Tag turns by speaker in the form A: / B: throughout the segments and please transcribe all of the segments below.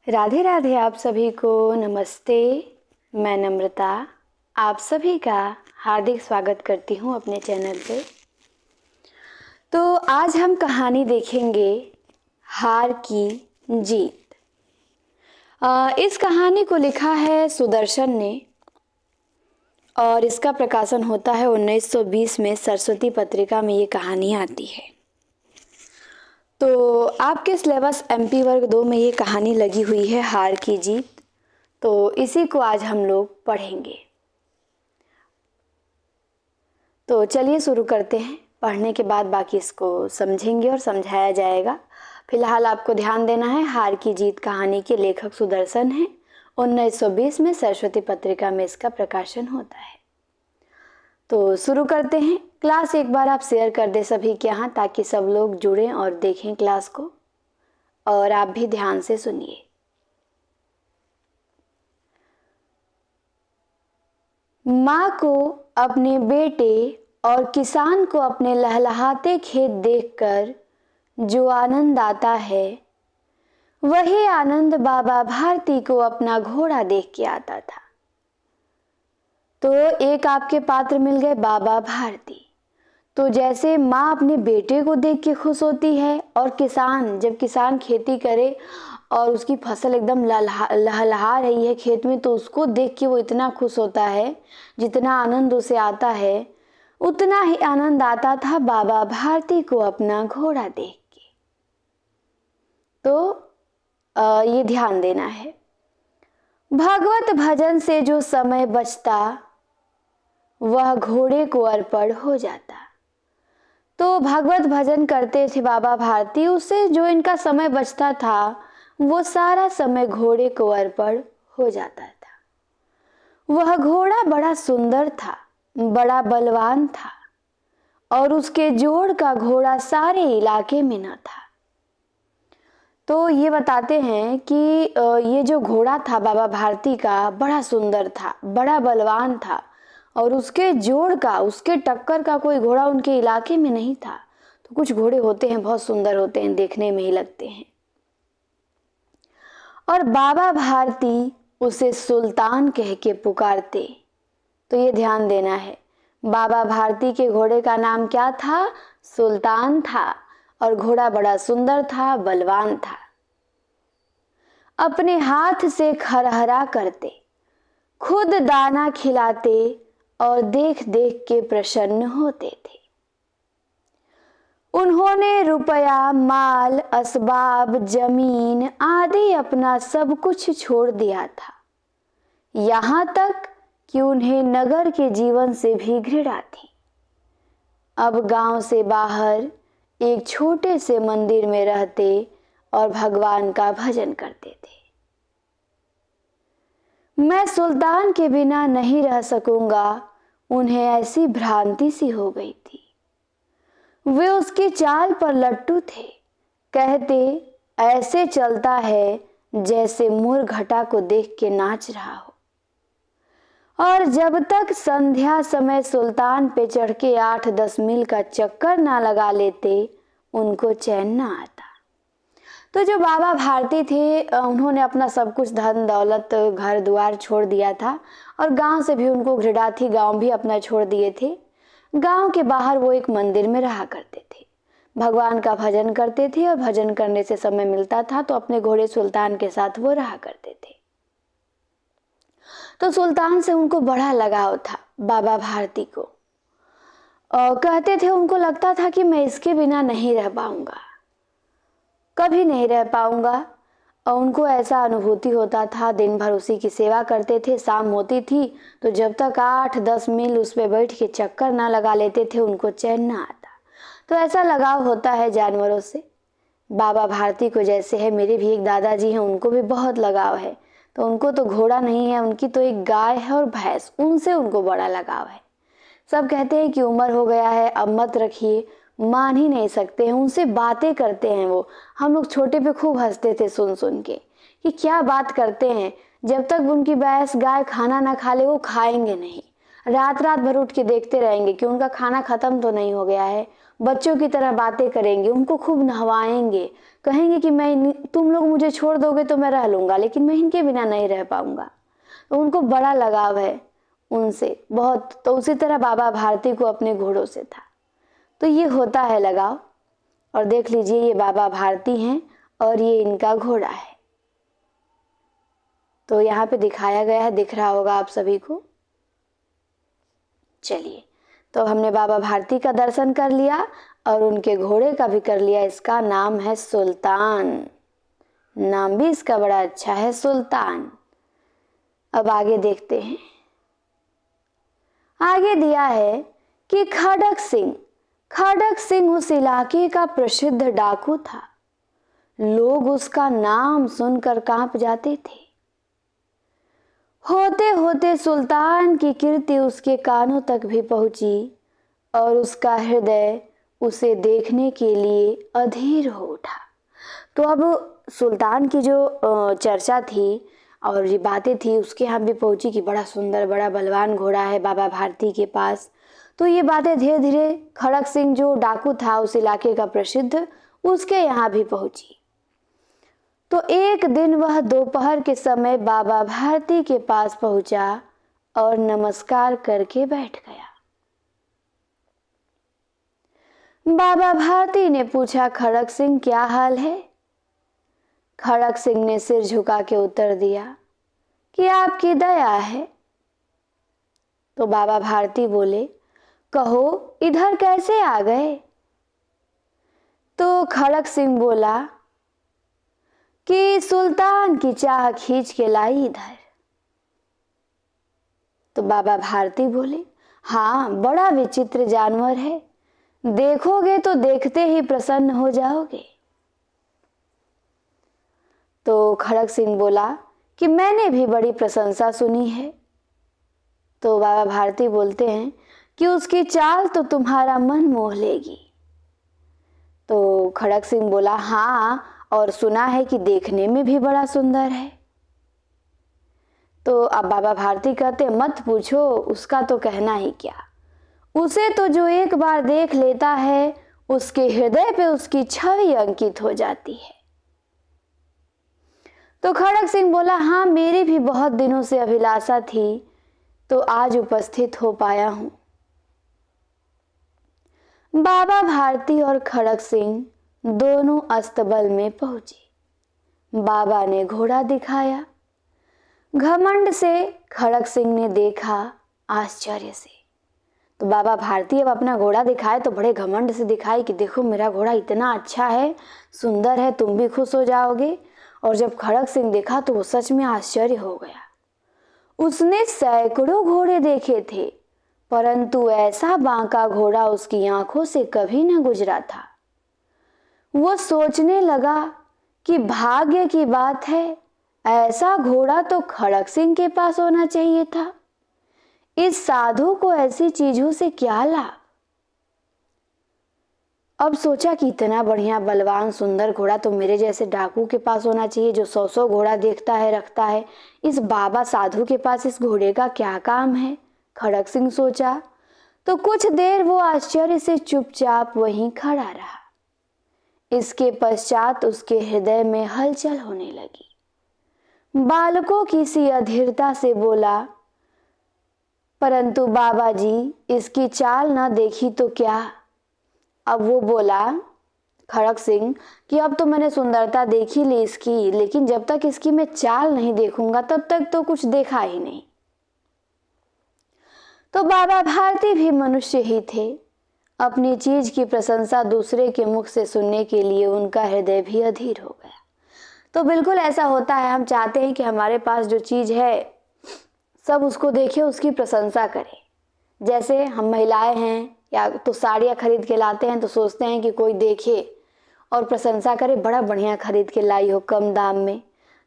A: राधे राधे। आप सभी को नमस्ते। मैं नम्रता आप सभी का हार्दिक स्वागत करती हूँ अपने चैनल पे। तो आज हम कहानी देखेंगे हार की जीत। इस कहानी को लिखा है सुदर्शन ने और इसका प्रकाशन होता है 1920 में। सरस्वती पत्रिका में ये कहानी आती है। तो आपके सिलेबस MP वर्ग 2 में ये कहानी लगी हुई है, हार की जीत। तो इसी को आज हम लोग पढ़ेंगे। तो चलिए शुरू करते हैं। पढ़ने के बाद बाकी इसको समझेंगे और समझाया जाएगा। फिलहाल आपको ध्यान देना है, हार की जीत कहानी के लेखक सुदर्शन हैं। 1920 में सरस्वती पत्रिका में इसका प्रकाशन होता है। तो शुरू करते हैं। क्लास एक बार आप शेयर कर दें सभी के यहाँ, ताकि सब लोग जुड़ें और देखें क्लास को, और आप भी ध्यान से सुनिए। माँ को अपने बेटे और किसान को अपने लहलहाते खेत देखकर जो आनंद आता है, वही आनंद बाबा भारती को अपना घोड़ा देख के आता था। तो एक आपके पात्र मिल गए, बाबा भारती। तो जैसे माँ अपने बेटे को देख के खुश होती है, और किसान, जब किसान खेती करे और उसकी फसल एकदम लहलहा रही है खेत में, तो उसको देख के वो इतना खुश होता है, जितना आनंद उसे आता है उतना ही आनंद आता था बाबा भारती को अपना घोड़ा देख के। तो ये ध्यान देना है, भगवत भजन से जो समय बचता वह घोड़े को अर्पण हो जाता। तो भगवत भजन करते थे बाबा भारती, उससे जो इनका समय बचता था वो सारा समय घोड़े को अर्पण हो जाता था। वह घोड़ा बड़ा सुंदर था, बड़ा बलवान था, और उसके जोड़ का घोड़ा सारे इलाके में न था। तो ये बताते हैं कि ये जो घोड़ा था बाबा भारती का, बड़ा सुंदर था, बड़ा बलवान था, और उसके जोड़ का, उसके टक्कर का कोई घोड़ा उनके इलाके में नहीं था। तो कुछ घोड़े होते हैं बहुत सुंदर होते हैं, देखने में ही लगते हैं। और बाबा भारती उसे सुल्तान कह के पुकारते। तो ये ध्यान देना है, बाबा भारती के घोड़े का नाम क्या था? सुल्तान था, और घोड़ा बड़ा सुंदर था, बलवान था। अपने हाथ से खरहरा करते, खुद दाना खिलाते और देख देख के प्रसन्न होते थे। उन्होंने रुपया, माल, असबाब, जमीन आदि अपना सब कुछ छोड़ दिया था, यहाँ तक कि उन्हें नगर के जीवन से भी घृणा थी। अब गांव से बाहर एक छोटे से मंदिर में रहते और भगवान का भजन करते थे। मैं सुल्तान के बिना नहीं रह सकूंगा, उन्हें ऐसी भ्रांति सी हो गई थी। वे उसकी चाल पर लट्टू थे, कहते ऐसे चलता है जैसे मोर घटा को देख के नाच रहा हो। और जब तक संध्या समय सुल्तान पे चढ़ के 8-10 मील का चक्कर ना लगा लेते, उनको चैन ना आता। तो जो बाबा भारती थे, उन्होंने अपना सब कुछ धन दौलत, घर द्वार छोड़ दिया था, और गांव से भी उनको घृणा थी, गांव भी अपना छोड़ दिए थे। गांव के बाहर वो एक मंदिर में रहा करते थे, भगवान का भजन करते थे, और भजन करने से समय मिलता था तो अपने घोड़े सुल्तान के साथ वो रहा करते थे। तो सुल्तान से उनको बड़ा लगाव था, बाबा भारती को। और कहते थे, उनको लगता था कि मैं इसके बिना नहीं रह पाऊंगा, कभी नहीं रह पाऊंगा। और उनको ऐसा अनुभूति होता था, दिन भर उसी की सेवा करते थे, शाम होती थी तो जब तक 8-10 मील उस पर बैठ के चक्कर ना लगा लेते थे, उनको चैन ना आता। तो ऐसा लगाव होता है जानवरों से, बाबा भारती को जैसे है। मेरे भी एक दादाजी हैं, उनको भी बहुत लगाव है। तो उनको तो घोड़ा नहीं है, उनकी तो एक गाय है और भैंस, उनसे उनको बड़ा लगाव है। सब कहते हैं कि उम्र हो गया है, अब मत रखिए, मान ही नहीं सकते हैं, उनसे बातें करते हैं वो। हम लोग छोटे पे खूब हंसते थे सुन सुन के कि क्या बात करते हैं, जब तक उनकी भैंस गाय खाना ना खा ले वो खाएंगे नहीं। रात रात भर उठ के देखते रहेंगे कि उनका खाना खत्म तो नहीं हो गया है। बच्चों की तरह बातें करेंगे, उनको खूब नहवाएंगे, कहेंगे कि तुम लोग मुझे छोड़ दोगे तो मैं रह लूँगा, लेकिन मैं इनके बिना नहीं रह पाऊँगा। तो उनको बड़ा लगाव है उनसे बहुत। तो उसी तरह बाबा भारती को अपने घोड़ों से था। तो ये होता है लगाव। और देख लीजिए, ये बाबा भारती हैं और ये इनका घोड़ा है। तो यहाँ पे दिखाया गया है, दिख रहा होगा आप सभी को। चलिए, तो हमने बाबा भारती का दर्शन कर लिया और उनके घोड़े का भी कर लिया। इसका नाम है सुल्तान। नाम भी इसका बड़ा अच्छा है, सुल्तान। अब आगे देखते हैं। आगे दिया है कि खड़क सिंह उस इलाके का प्रसिद्ध डाकू था। लोग उसका नाम सुनकर कांप जाते थे। होते होते सुल्तान की कीर्ति उसके कानों तक भी पहुंची और उसका हृदय उसे देखने के लिए अधीर हो उठा। तो अब सुल्तान की जो चर्चा थी और ये बातें थी उसके यहाँ भी पहुंची कि बड़ा सुंदर, बड़ा बलवान घोड़ा है बाबा भारती के पास। तो ये बातें धीरे धीरे खड़क सिंह जो डाकू था उस इलाके का प्रसिद्ध, उसके यहाँ भी पहुंची। तो एक दिन वह दोपहर के समय बाबा भारती के पास पहुंचा और नमस्कार करके बैठ गया। बाबा भारती ने पूछा, खड़क सिंह क्या हाल है? खड़क सिंह ने सिर झुका के उत्तर दिया कि आपकी दया है। तो बाबा भारती बोले, कहो इधर कैसे आ गए? तो खड़क सिंह बोला कि सुल्तान की चाह खींच के लाई इधर। तो बाबा भारती बोले, हाँ बड़ा विचित्र जानवर है, देखोगे तो देखते ही प्रसन्न हो जाओगे। तो खड़क सिंह बोला कि मैंने भी बड़ी प्रशंसा सुनी है। तो बाबा भारती बोलते हैं कि उसकी चाल तो तुम्हारा मन मोह लेगी। तो खड़क सिंह बोला, हाँ और सुना है कि देखने में भी बड़ा सुंदर है। तो अब बाबा भारती कहते, मत पूछो, उसका तो कहना ही क्या। उसे तो जो एक बार देख लेता है उसके हृदय पे उसकी छवि अंकित हो जाती है। तो खड़क सिंह बोला, हाँ मेरी भी बहुत दिनों से अभिलाषा थी, तो आज उपस्थित हो पाया हूं। बाबा भारती और खड़क सिंह दोनों अस्तबल में पहुंचे। बाबा ने घोड़ा दिखाया। घमंड से खड़क सिंह ने देखा आश्चर्य से। तो बाबा भारती अब अपना घोड़ा दिखाए तो बड़े घमंड से दिखाई कि देखो मेरा घोड़ा इतना अच्छा है, सुंदर है, तुम भी खुश हो जाओगे। और जब खड़क सिंह देखा तो वो सच में आश्चर्य हो गया। उसने सैकड़ों घोड़े देखे थे, परंतु ऐसा बांका घोड़ा उसकी आंखों से कभी न गुजरा था। वो सोचने लगा कि भाग्य की बात है, ऐसा घोड़ा तो खड़क सिंह के पास होना चाहिए था। इस साधु को ऐसी चीजों से क्या लाभ। अब सोचा कि इतना बढ़िया बलवान सुंदर घोड़ा तो मेरे जैसे डाकू के पास होना चाहिए जो 100 घोड़ा देखता है रखता है। इस बाबा साधु के पास इस घोड़े का क्या काम है, खड़क सिंह सोचा। तो कुछ देर वो आश्चर्य से चुपचाप वहीं खड़ा रहा। इसके पश्चात उसके हृदय में हलचल होने लगी। बालकों की सी अधीरता से बोला, परंतु बाबा जी इसकी चाल ना देखी तो क्या। अब वो बोला खड़क सिंह कि अब तो मैंने सुंदरता देखी ली इसकी, लेकिन जब तक इसकी मैं चाल नहीं देखूंगा तब तक तो कुछ देखा ही नहीं। तो बाबा भारती भी मनुष्य ही थे। अपनी चीज की प्रशंसा दूसरे के मुख से सुनने के लिए उनका हृदय भी अधीर हो गया। तो बिल्कुल ऐसा होता है, हम चाहते हैं कि हमारे पास जो चीज है सब उसको देखें, उसकी प्रशंसा करें। जैसे हम महिलाएं हैं या तो साड़ियाँ खरीद के लाते हैं तो सोचते हैं कि कोई देखे और प्रशंसा करे, बड़ा बढ़िया खरीद के लाई हो कम दाम में।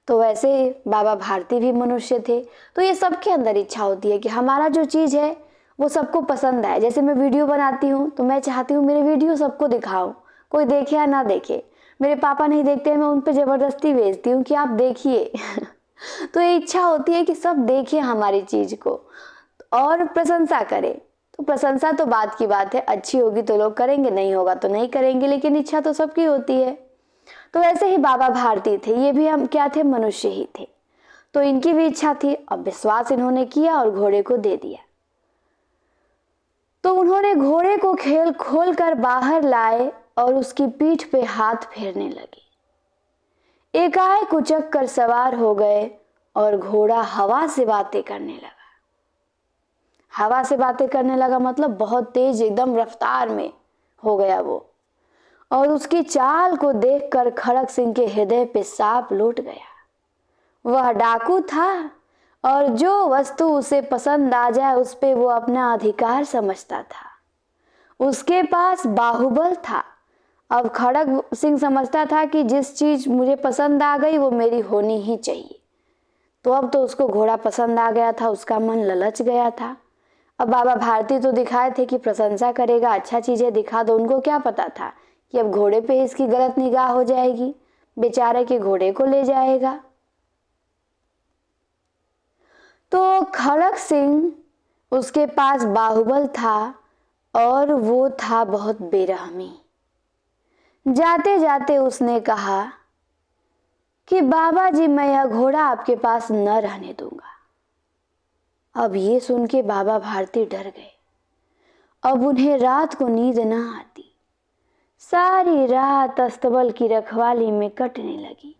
A: तो वैसे बाबा भारती भी मनुष्य थे। तो ये सबके अंदर इच्छा होती है कि हमारा जो चीज़ है वो सबको पसंद आए। जैसे मैं वीडियो बनाती हूँ तो मैं चाहती हूँ मेरे वीडियो सबको दिखाऊं, कोई देखे या ना देखे। मेरे पापा नहीं देखते हैं, मैं उन पर ज़बरदस्ती भेजती हूँ कि आप देखिए तो ये इच्छा होती है कि सब देखें हमारी चीज़ को। और प्रशंसा करे। तो प्रशंसा तो बात की बात है, अच्छी होगी तो लोग करेंगे, नहीं होगा तो नहीं करेंगे, लेकिन इच्छा तो सबकी होती है। तो वैसे ही बाबा भारती थे, ये भी हम क्या थे, मनुष्य ही थे। तो इनकी भी इच्छा थी, अब विश्वास इन्होंने किया और घोड़े को दे दिया। तो उन्होंने घोड़े को खेल खोल कर बाहर लाए और उसकी पीठ पे हाथ फेरने लगे। एकाएक उचक कर सवार हो गए और घोड़ा हवा से बातें करने लगा। हवा से बातें करने लगा मतलब बहुत तेज एकदम रफ्तार में हो गया वो, और उसकी चाल को देखकर खड़क सिंह के हृदय पे सांप लौट गया। वह डाकू था और जो वस्तु उसे पसंद आ जाए उस पे वो अपना अधिकार समझता था। उसके पास बाहुबल था। अब खड़क सिंह समझता था कि जिस चीज मुझे पसंद आ गई वो मेरी होनी ही चाहिए। तो अब तो उसको घोड़ा पसंद आ गया था, उसका मन ललच गया था। अब बाबा भारती तो दिखाए थे कि प्रशंसा करेगा, अच्छा चीजें दिखा दो। उनको क्या पता था कि अब घोड़े पे इसकी गलत निगाह हो जाएगी, बेचारे के घोड़े को ले जाएगा। तो खड़क सिंह उसके पास बाहुबल था और वो था बहुत बेरहमी। जाते जाते उसने कहा कि बाबा जी, मैं यह घोड़ा आपके पास न रहने दूंगा। अब ये सुन के बाबा भारती डर गए। अब उन्हें रात को नींद न आती, सारी रात अस्तबल की रखवाली में कटने लगी।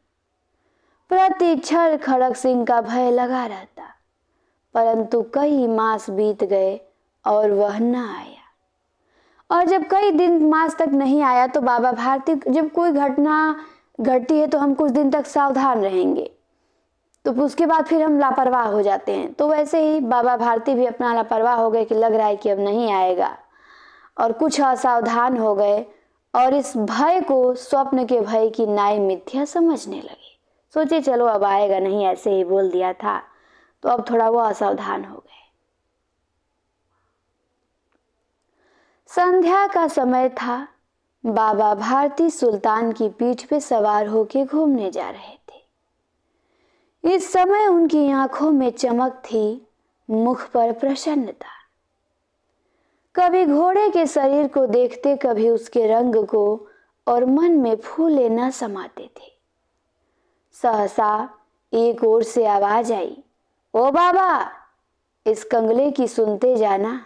A: प्रति क्षण खड़क सिंह का भय लगा रहता, परंतु कई मास बीत गए और वह न आया। और जब कई दिन मास तक नहीं आया तो बाबा भारती, जब कोई घटना घटती है तो हम कुछ दिन तक सावधान रहेंगे, तो उसके बाद फिर हम लापरवाह हो जाते हैं। तो वैसे ही बाबा भारती भी अपना लापरवाह हो गए कि लग रहा है कि अब नहीं आएगा, और कुछ असावधान हो गए और इस भय को स्वप्न के भय की नाई मिथ्या समझने लगे। सोचे चलो अब आएगा नहीं, ऐसे ही बोल दिया था। तो अब थोड़ा वो असावधान हो गए। संध्या का समय था। बाबा भारती सुल्तान की पीठ पे सवार होके घूमने जा रहे थे। इस समय उनकी आंखों में चमक थी, मुख पर प्रसन्नता। कभी घोड़े के शरीर को देखते, कभी उसके रंग को, और मन में फूले न समाते थे। सहसा एक ओर से आवाज आई, ओ बाबा, इस कंगले की सुनते जाना।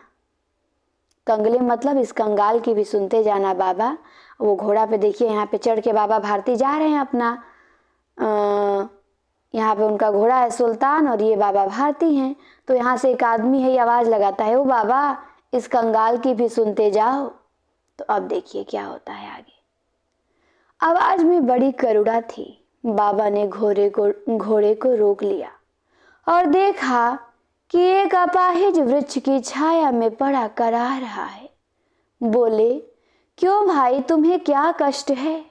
A: कंगले मतलब इस कंगाल की भी सुनते जाना बाबा। वो घोड़ा पे देखिए, यहाँ पे चढ़ के बाबा भारती जा रहे हैं अपना, यहाँ पे उनका घोड़ा है सुल्तान और ये बाबा भारती हैं। तो यहाँ से एक आदमी है, ये आवाज लगाता है, ओ बाबा, इस कंगाल की भी सुनते जाओ। तो अब देखिए क्या होता है आगे। आवाज में बड़ी करुणा थी। बाबा ने घोड़े को रोक लिया और देखा कि एक अपाहिज वृक्ष की छाया में पड़ा करा रहा है। बोले, क्यों भाई, तुम्हें क्या कष्ट है?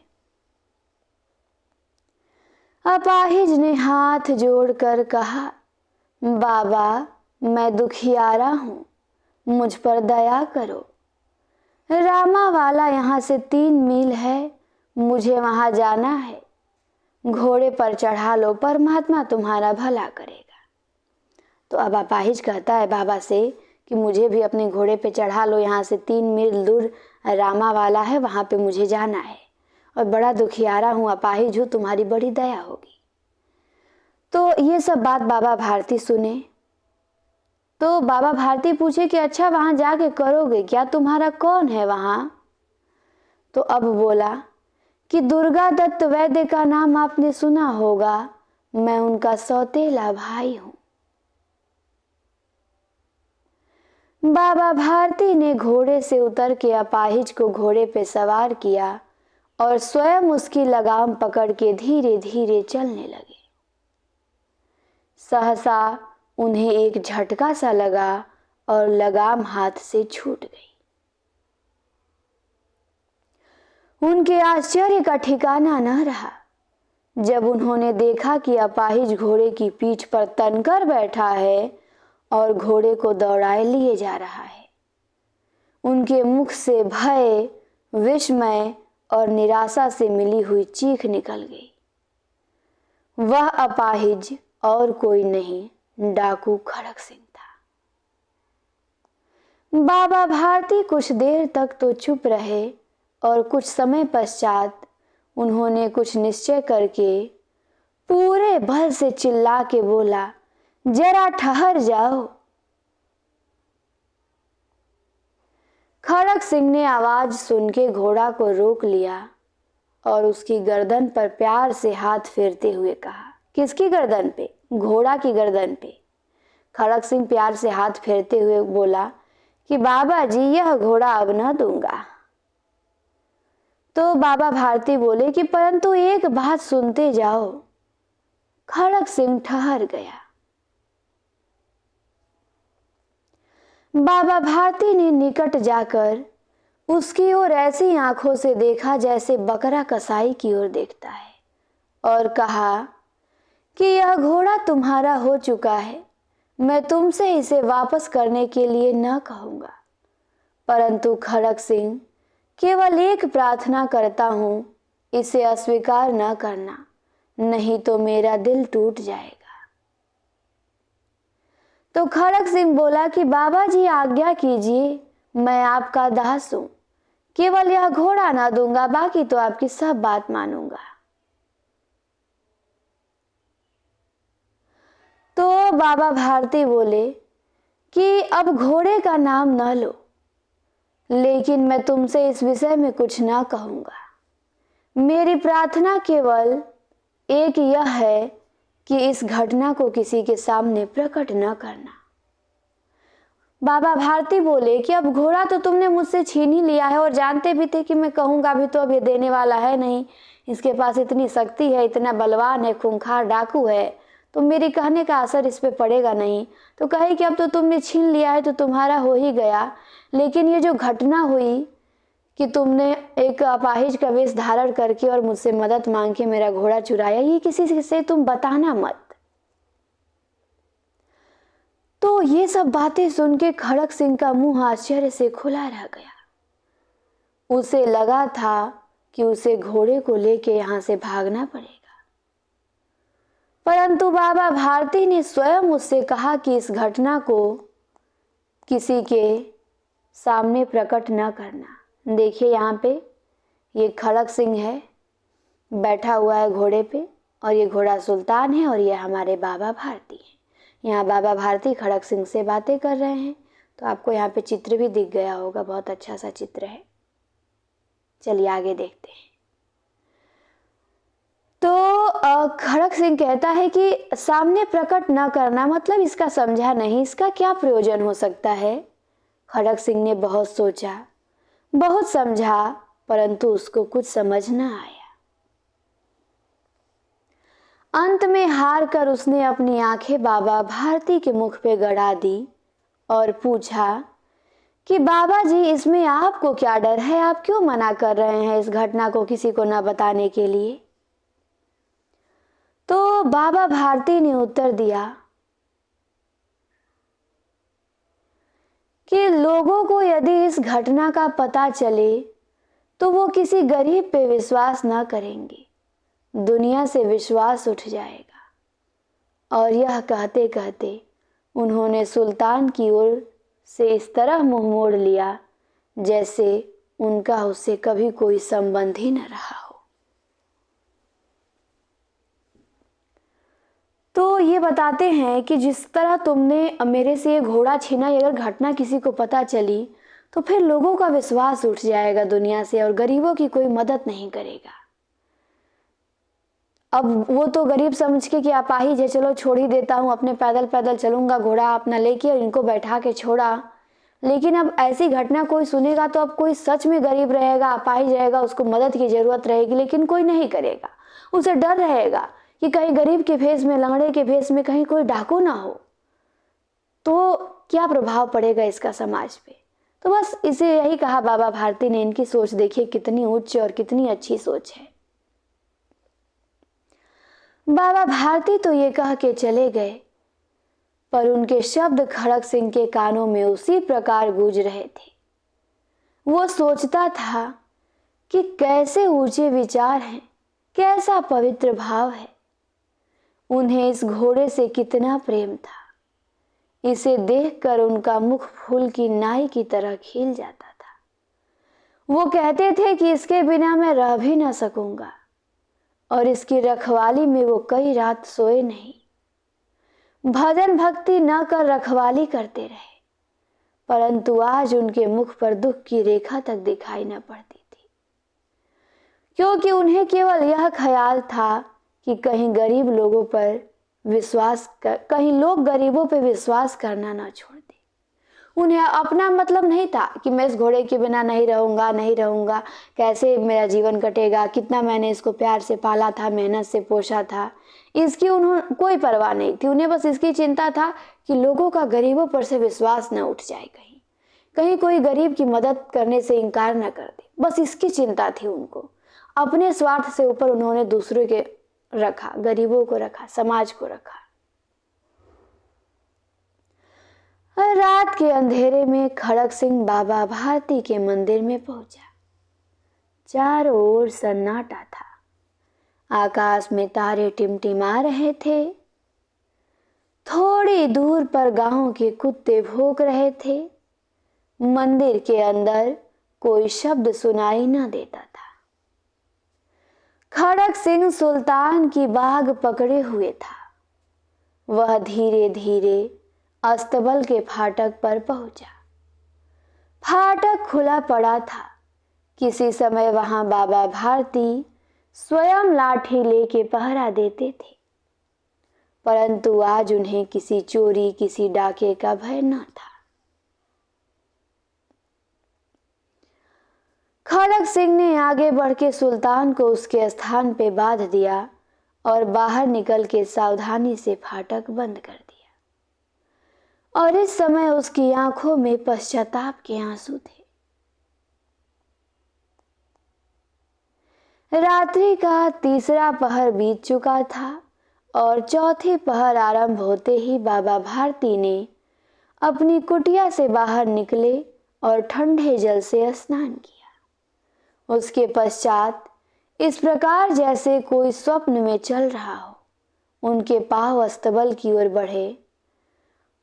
A: अपाहिज ने हाथ जोड़कर कहा, बाबा, मैं दुखियारा हूं, मुझ पर दया करो। रामा वाला यहाँ से 3 मील है, मुझे वहां जाना है। घोड़े पर चढ़ा लो, परमात्मा तुम्हारा भला करेगा। तो अब अपाहिज कहता है बाबा से कि मुझे भी अपने घोड़े पे चढ़ा लो, यहाँ से 3 मील दूर रामा वाला है, वहां पे मुझे जाना है, और बड़ा दुखियारा हूँ, अपाहिज हूँ, तुम्हारी बड़ी दया होगी। तो ये सब बात बाबा भारती सुने। तो बाबा भारती पूछे कि अच्छा वहां जाके करोगे क्या, तुम्हारा कौन है वहां? तो अब बोला कि दुर्गा दत्त वैद्य का नाम आपने सुना होगा, मैं उनका सौतेला भाई हूं। बाबा भारती ने घोड़े से उतर के अपाहिज को घोड़े पे सवार किया और स्वयं उसकी लगाम पकड़ के धीरे धीरे चलने लगे। सहसा उन्हें एक झटका सा लगा और लगाम हाथ से छूट गई। उनके आश्चर्य का ठिकाना न रहा जब उन्होंने देखा कि अपाहिज घोड़े की पीठ पर तनकर बैठा है और घोड़े को दौड़ाए लिए जा रहा है। उनके मुख से भय, विस्मय और निराशा से मिली हुई चीख निकल गई। वह अपाहिज और कोई नहीं, डाकू खड़क सिंह था। बाबा भारती कुछ देर तक तो चुप रहे और कुछ समय पश्चात उन्होंने कुछ निश्चय करके पूरे बल से चिल्ला के बोला, जरा ठहर जाओ। खड़क सिंह ने आवाज सुन के घोड़ा को रोक लिया और उसकी गर्दन पर प्यार से हाथ फेरते हुए कहा। किसकी गर्दन पे? घोड़ा की गर्दन पे। खड़क सिंह प्यार से हाथ फेरते हुए बोला कि बाबा जी, यह घोड़ा अब न दूंगा। तो बाबा भारती बोले कि परंतु एक बात सुनते जाओ। खड़क सिंह ठहर गया। बाबा भारती ने निकट जाकर उसकी ओर ऐसी आंखों से देखा जैसे बकरा कसाई की ओर देखता है और कहा कि यह घोड़ा तुम्हारा हो चुका है, मैं तुमसे इसे वापस करने के लिए न कहूंगा, परंतु खड़क सिंह, केवल एक प्रार्थना करता हूं, इसे अस्वीकार न करना, नहीं तो मेरा दिल टूट जाएगा। तो खड़क सिंह बोला कि बाबा जी आज्ञा कीजिए, मैं आपका दास हूं, केवल यह घोड़ा ना दूंगा, बाकी तो आपकी सब बात मानूंगा। तो बाबा भारती बोले कि अब घोड़े का नाम न लो, लेकिन मैं तुमसे इस विषय में कुछ ना कहूंगा। मेरी प्रार्थना केवल एक यह है कि इस घटना को किसी के सामने प्रकट न करना। बाबा भारती बोले कि अब घोड़ा तो तुमने मुझसे छीन ही लिया है और जानते भी थे कि मैं कहूंगा भी तो अब ये देने वाला है नहीं, इसके पास इतनी शक्ति है, इतना बलवान है, खूंखार डाकू है, तो मेरे कहने का असर इस पे पड़ेगा नहीं। तो कहे कि अब तो तुमने छीन लिया है तो तुम्हारा हो ही गया, लेकिन ये जो घटना हुई कि तुमने एक अपाहिज का वेश धारण करके और मुझसे मदद मांग के मेरा घोड़ा चुराया, ये किसी से तुम बताना मत। तो ये सब बातें सुन के खड़क सिंह का मुंह आश्चर्य से खुला रह गया। उसे लगा था कि उसे घोड़े को लेके यहां से भागना पड़ेगा, परंतु बाबा भारती ने स्वयं उससे कहा कि इस घटना को किसी के सामने प्रकट न करना। देखिए यहाँ पे ये खड़क सिंह है, बैठा हुआ है घोड़े पे, और ये घोड़ा सुल्तान है और ये हमारे बाबा भारती हैं। यहाँ बाबा भारती खड़क सिंह से बातें कर रहे हैं। तो आपको यहाँ पे चित्र भी दिख गया होगा, बहुत अच्छा सा चित्र है। चलिए आगे देखते हैं। तो खड़क सिंह कहता है कि सामने प्रकट न करना मतलब इसका समझा नहीं, इसका क्या प्रयोजन हो सकता है। खड़क सिंह ने बहुत सोचा, बहुत समझा, परंतु उसको कुछ समझ न आया। अंत में हार कर उसने अपनी आंखें बाबा भारती के मुख पे गड़ा दी और पूछा कि बाबा जी, इसमें आपको क्या डर है, आप क्यों मना कर रहे हैं इस घटना को किसी को न बताने के लिए। तो बाबा भारती ने उत्तर दिया कि लोगों को यदि इस घटना का पता चले तो वो किसी गरीब पे विश्वास न करेंगे, दुनिया से विश्वास उठ जाएगा। और यह कहते कहते उन्होंने सुल्तान की ओर से इस तरह मुंह मोड़ लिया जैसे उनका उससे कभी कोई संबंध ही न रहा हो। तो ये बताते हैं कि जिस तरह तुमने मेरे से ये घोड़ा छीना, अगर घटना किसी को पता चली तो फिर लोगों का विश्वास उठ जाएगा दुनिया से और गरीबों की कोई मदद नहीं करेगा। अब वो तो गरीब समझ के कि अपाहिज है, चलो छोड़ ही देता हूँ, अपने पैदल पैदल चलूंगा, घोड़ा अपना लेके और इनको बैठा के छोड़ा। लेकिन अब ऐसी घटना कोई सुनेगा तो अब कोई सच में गरीब रहेगा, अपाहिज रहेगा, उसको मदद की जरूरत रहेगी, लेकिन कोई नहीं करेगा। उसे डर रहेगा कि कहीं गरीब के भेष में, लंगड़े के भेष में कहीं कोई डाकू ना हो, तो क्या प्रभाव पड़ेगा इसका समाज पे। तो बस इसे यही कहा बाबा भारती ने। इनकी सोच देखिए कितनी उच्च और कितनी अच्छी सोच है। बाबा भारती तो ये कह के चले गए, पर उनके शब्द खड़क सिंह के कानों में उसी प्रकार गूंज रहे थे। वो सोचता था कि कैसे ऊंचे विचार हैं, कैसा पवित्र भाव है। उन्हें इस घोड़े से कितना प्रेम था, इसे देखकर उनका मुख फूल की नाई की तरह खिल जाता था। वो कहते थे कि इसके बिना मैं रह भी न सकूंगा, और इसकी रखवाली में वो कई रात सोए नहीं। भजन भक्ति न कर रखवाली करते रहे, परंतु आज उनके मुख पर दुख की रेखा तक दिखाई न पड़ती थी, क्योंकि उन्हें केवल यह ख्याल था कि कहीं लोग गरीबों पर विश्वास करना न छोड़ दे। उन्हें अपना मतलब नहीं था कि मैं इस घोड़े के बिना नहीं रहूंगा, कैसे मेरा जीवन कटेगा, कितना मैंने इसको प्यार से पाला था, मेहनत से पोषा था, इसकी उन्हें कोई परवाह नहीं थी। उन्हें बस इसकी चिंता था कि लोगों का गरीबों पर से विश्वास न उठ जाए, कहीं कोई गरीब की मदद करने से इनकार न कर दे। बस इसकी चिंता थी उनको। अपने स्वार्थ से ऊपर उन्होंने दूसरों के रखा, गरीबों को रखा, समाज को रखा। रात के अंधेरे में खड़क सिंह बाबा भारती के मंदिर में पहुंचा। चारों ओर सन्नाटा था। आकाश में तारे टिमटिमा रहे थे। थोड़ी दूर पर गांव के कुत्ते भौंक रहे थे। मंदिर के अंदर कोई शब्द सुनाई न देता था। खड़क सिंह सुल्तान की बाग पकड़े हुए था। वह धीरे धीरे अस्तबल के फाटक पर पहुंचा। फाटक खुला पड़ा था। किसी समय वहां बाबा भारती स्वयं लाठी लेके पहरा देते थे, परंतु आज उन्हें किसी चोरी, किसी डाके का भय न था। खड़क सिंह ने आगे बढ़ के सुल्तान को उसके स्थान पे बांध दिया और बाहर निकल के सावधानी से फाटक बंद कर दिया। और इस समय उसकी आंखों में पश्चाताप के आंसू थे। रात्रि का तीसरा पहर बीत चुका था और चौथे पहर आरंभ होते ही बाबा भारती ने अपनी कुटिया से बाहर निकले और ठंडे जल से स्नान किया। उसके पश्चात इस प्रकार जैसे कोई स्वप्न में चल रहा हो, उनके पांव अस्तबल की ओर बढ़े,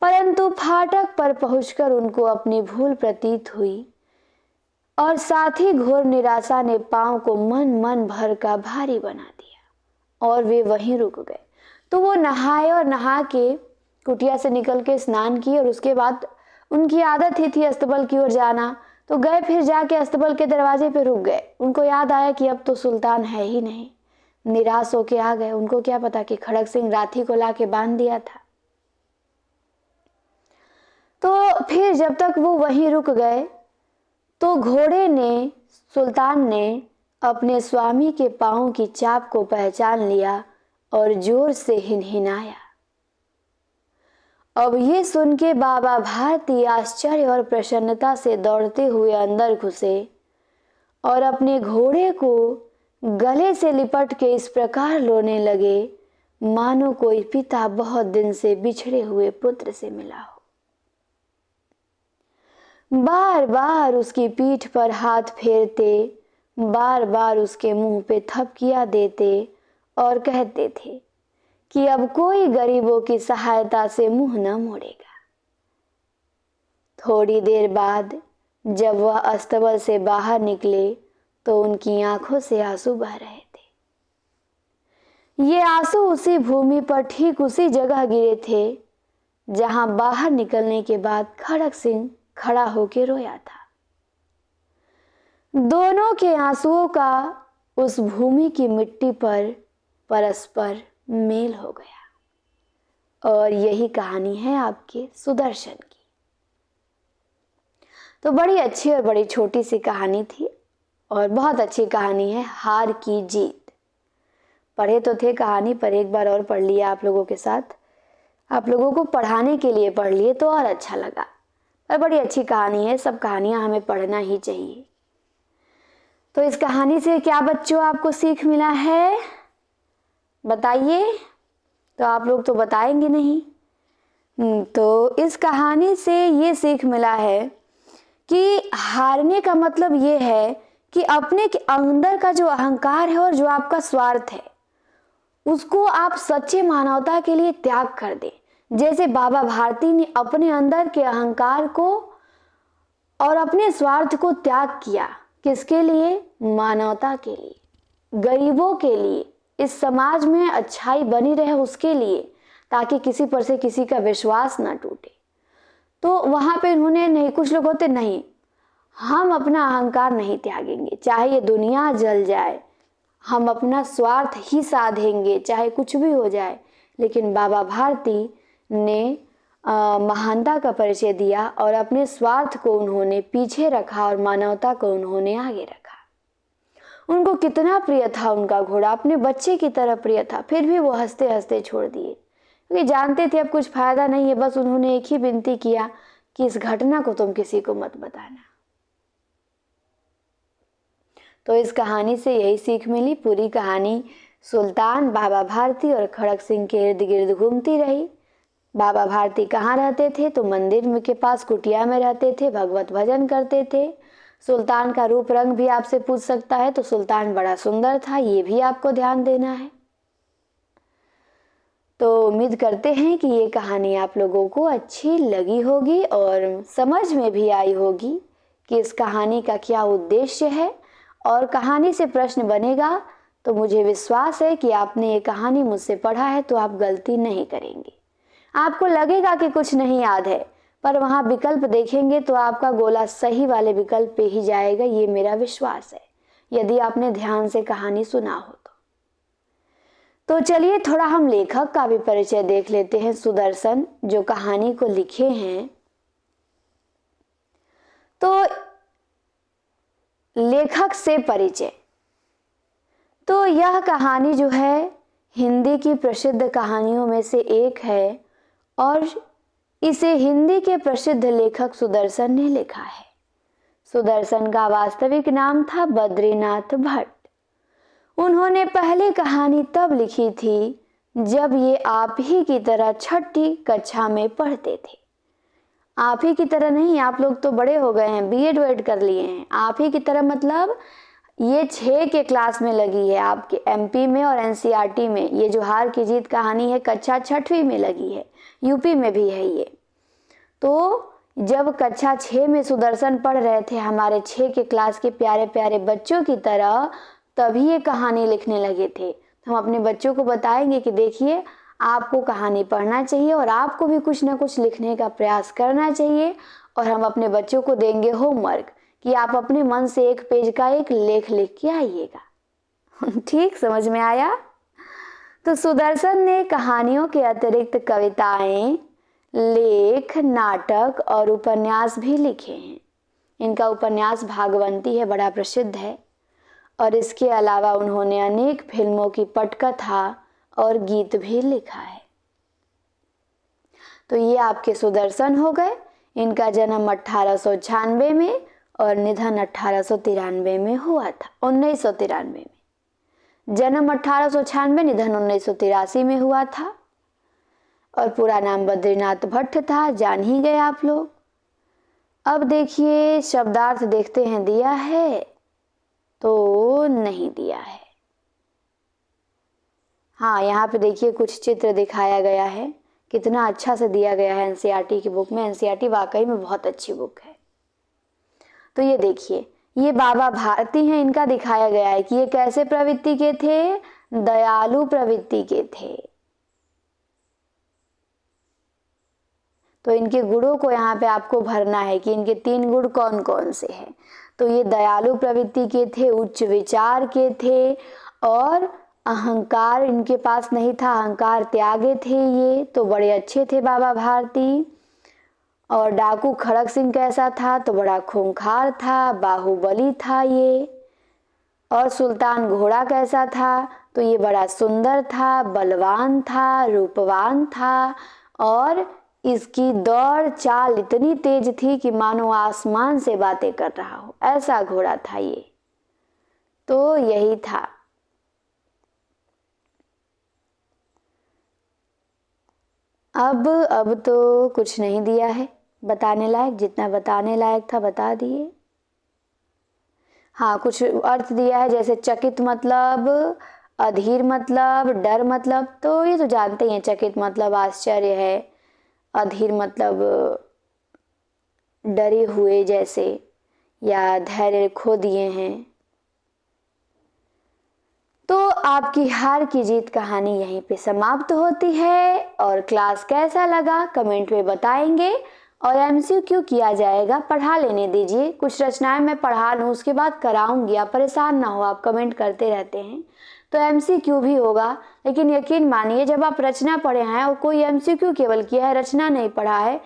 A: परंतु फाटक पर पहुंचकर उनको अपनी भूल प्रतीत हुई और साथ ही घोर निराशा ने पांव को मन भर का भारी बना दिया और वे वहीं रुक गए। तो वो नहाए और नहा के कुटिया से निकल के स्नान किए और उसके बाद उनकी आदत ही थी अस्तबल की ओर जाना, तो गए, फिर जाके अस्तबल के दरवाजे पे रुक गए। उनको याद आया कि अब तो सुल्तान है ही नहीं। निराश होके आ गए। उनको क्या पता कि खड़क सिंह राठी को लाके बांध दिया था। तो फिर जब तक वो वहीं रुक गए तो घोड़े ने, सुल्तान ने अपने स्वामी के पांव की चाप को पहचान लिया और जोर से हिनहिनाया। अब ये सुन के बाबा भारती आश्चर्य और प्रसन्नता से दौड़ते हुए अंदर घुसे और अपने घोड़े को गले से लिपट के इस प्रकार रोने लगे मानो कोई पिता बहुत दिन से बिछड़े हुए पुत्र से मिला हो। बार बार उसकी पीठ पर हाथ फेरते, बार बार उसके मुंह पे थपकियां देते और कहते थे कि अब कोई गरीबों की सहायता से मुंह न मोड़ेगा। थोड़ी देर बाद जब वह अस्तबल से बाहर निकले तो उनकी आंखों से आंसू बह रहे थे। ये आंसू उसी भूमि पर ठीक उसी जगह गिरे थे जहां बाहर निकलने के बाद खड़क सिंह खड़ा होकर रोया था। दोनों के आंसुओं का उस भूमि की मिट्टी पर परस्पर मेल हो गया। और यही कहानी है आपके सुदर्शन की। तो बड़ी अच्छी और बड़ी छोटी सी कहानी थी और बहुत अच्छी कहानी है, हार की जीत। पढ़े तो थे कहानी, पर एक बार और पढ़ लिया आप लोगों के साथ, आप लोगों को पढ़ाने के लिए पढ़ लिए तो और अच्छा लगा। और बड़ी अच्छी कहानी है, सब कहानियां हमें पढ़ना ही चाहिए। तो इस कहानी से क्या बच्चों आपको सीख मिला है, बताइए। तो आप लोग तो बताएंगे नहीं। तो इस कहानी से ये सीख मिला है कि हारने का मतलब ये है कि अपने के अंदर का जो अहंकार है और जो आपका स्वार्थ है उसको आप सच्चे मानवता के लिए त्याग कर दें। जैसे बाबा भारती ने अपने अंदर के अहंकार को और अपने स्वार्थ को त्याग किया। किसके लिए? मानवता के लिए, गरीबों के लिए, इस समाज में अच्छाई बनी रहे उसके लिए, ताकि किसी पर से किसी का विश्वास ना टूटे। तो वहां पे उन्होंने नहीं, कुछ लोग होते नहीं, हम अपना अहंकार नहीं त्यागेंगे, चाहे ये दुनिया जल जाए, हम अपना स्वार्थ ही साधेंगे, चाहे कुछ भी हो जाए। लेकिन बाबा भारती ने महानता का परिचय दिया और अपने स्वार्थ को उन्होंने पीछे रखा और मानवता को उन्होंने आगे रखा। उनको कितना प्रिय था उनका घोड़ा, अपने बच्चे की तरह प्रिय था, फिर भी वो हंसते हंसते छोड़ दिए, क्योंकि जानते थे अब कुछ फायदा नहीं है। बस उन्होंने एक ही विनती किया कि इस घटना को तुम किसी को मत बताना। तो इस कहानी से यही सीख मिली। पूरी कहानी सुल्तान, बाबा भारती और खड़क सिंह के इर्द गिर्द घूमती रही। बाबा भारती कहाँ रहते थे? तो मंदिर के पास कुटिया में रहते थे, भगवत भजन करते थे। सुल्तान का रूप रंग भी आपसे पूछ सकता है, तो सुल्तान बड़ा सुंदर था, ये भी आपको ध्यान देना है। तो उम्मीद करते हैं कि ये कहानी आप लोगों को अच्छी लगी होगी और समझ में भी आई होगी कि इस कहानी का क्या उद्देश्य है। और कहानी से प्रश्न बनेगा तो मुझे विश्वास है कि आपने ये कहानी मुझसे पढ़ा है तो आप गलती नहीं करेंगे। आपको लगेगा कि कुछ नहीं याद है, पर वहाँ विकल्प देखेंगे तो आपका गोला सही वाले विकल्प पे ही जाएगा, ये मेरा विश्वास है, यदि आपने ध्यान से कहानी सुना हो तो चलिए थोड़ा हम लेखक का भी परिचय देख लेते हैं। सुदर्शन जो कहानी को लिखे हैं, तो लेखक से परिचय। तो यह कहानी जो है हिंदी की प्रसिद्ध कहानियों में से एक है और इसे हिंदी के प्रसिद्ध लेखक सुदर्शन ने लिखा है। सुदर्शन का वास्तविक नाम था बद्रीनाथ भट्ट। उन्होंने पहली कहानी तब लिखी थी जब ये आप ही की तरह छठी कक्षा में पढ़ते थे। आप ही की तरह नहीं, आप लोग तो बड़े हो गए हैं, बीएड वेड कर लिए हैं। आप ही की तरह मतलब ये 6 के क्लास में लगी है आपके एमपी में और एनसीईआरटी में। ये जो हार की जीत कहानी है कक्षा 6वीं में लगी है, यूपी में भी है ये। तो जब कक्षा 6 में सुदर्शन पढ़ रहे थे हमारे 6 के क्लास के प्यारे प्यारे बच्चों की तरह, तभी ये कहानी लिखने लगे थे। हम अपने बच्चों को बताएंगे कि देखिए आपको कहानी पढ़ना चाहिए और आपको भी कुछ ना कुछ लिखने का प्रयास करना चाहिए। और हम अपने बच्चों को देंगे होमवर्क कि आप अपने मन से एक पेज का एक लेख लिख के आइएगा। ठीक समझ में आया? तो सुदर्शन ने कहानियों के अतिरिक्त कविताएं, लेख, नाटक और उपन्यास भी लिखे हैं। इनका उपन्यास भागवंती है, बड़ा प्रसिद्ध है। और इसके अलावा उन्होंने अनेक फिल्मों की पटकथा और गीत भी लिखा है। तो ये आपके सुदर्शन हो गए। इनका जन्म 1896 में और निधन 1893 में हुआ था। 1993 में जन्म 1896, निधन 1983 में हुआ था। और पूरा नाम बद्रीनाथ भट्ट था, जान ही गए आप लोग। अब देखिए शब्दार्थ देखते हैं, दिया है तो नहीं दिया है। हाँ, यहाँ पे देखिए कुछ चित्र दिखाया गया है, कितना अच्छा से दिया गया है एनसीईआरटी की बुक में। एनसीईआरटी वाकई में बहुत अच्छी बुक है। तो ये देखिए, ये बाबा भारती हैं, इनका दिखाया गया है कि ये कैसे प्रवृत्ति के थे? दयालु प्रवृत्ति के थे। तो इनके गुणों को यहाँ पे आपको भरना है कि इनके 3 गुण कौन कौन से हैं। तो ये दयालु प्रवृत्ति के थे, उच्च विचार के थे और अहंकार इनके पास नहीं था, अहंकार त्यागे थे ये, तो बड़े अच्छे थे बाबा भारती। और डाकू खड़क सिंह कैसा था? तो बड़ा खूंखार था, बाहुबली था ये। और सुल्तान घोड़ा कैसा था? तो ये बड़ा सुंदर था, बलवान था, रूपवान था और इसकी दौड़ चाल इतनी तेज थी कि मानो आसमान से बातें कर रहा हो, ऐसा घोड़ा था ये। तो यही था। अब तो कुछ नहीं दिया है बताने लायक, जितना बताने लायक था बता दिए। हाँ, कुछ अर्थ दिया है, जैसे चकित मतलब, अधीर मतलब, डर मतलब। तो ये तो जानते ही हैं, चकित मतलब आश्चर्य है, अधीर मतलब डरे हुए जैसे, या धैर्य खो दिए हैं। तो आपकी हार की जीत कहानी यहीं पे समाप्त होती है। और क्लास कैसा लगा कमेंट में बताएंगे, और एमसीक्यू किया जाएगा, पढ़ा लेने दीजिए। कुछ रचनाएं मैं पढ़ा लूँ उसके बाद कराऊंगी, आप परेशान ना हो, आप कमेंट करते रहते हैं तो एमसीक्यू भी होगा। लेकिन यकीन मानिए जब आप रचना पढ़े हैं और कोई एमसीक्यू केवल किया है, रचना नहीं पढ़ा है,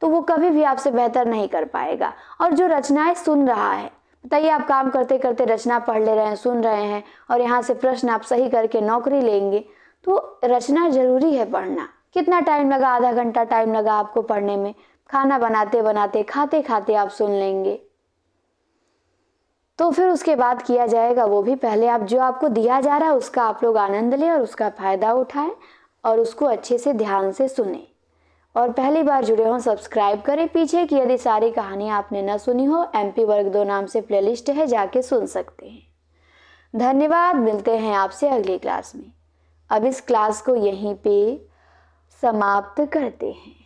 A: तो वो कभी भी आपसे बेहतर नहीं कर पाएगा। और जो रचनाएं सुन रहा है, बताइए आप काम करते करते रचना पढ़ ले रहे हैं, सुन रहे हैं, और यहाँ से प्रश्न आप सही करके नौकरी लेंगे, तो रचना जरूरी है पढ़ना। कितना टाइम लगा? आधा घंटा टाइम लगा आपको पढ़ने में। खाना बनाते बनाते, खाते खाते आप सुन लेंगे। तो फिर उसके बाद किया जाएगा वो भी, पहले आप जो आपको दिया जा रहा है उसका आप लोग आनंद लें और उसका फायदा उठाएं और उसको अच्छे से ध्यान से सुने। और पहली बार जुड़े हों सब्सक्राइब करें। पीछे की यदि सारी कहानी आपने न सुनी हो, MP वर्ग 2 नाम से प्लेलिस्ट है, जाके सुन सकते हैं। धन्यवाद, मिलते हैं आपसे अगली क्लास में। अब इस क्लास को यहीं पे समाप्त करते हैं।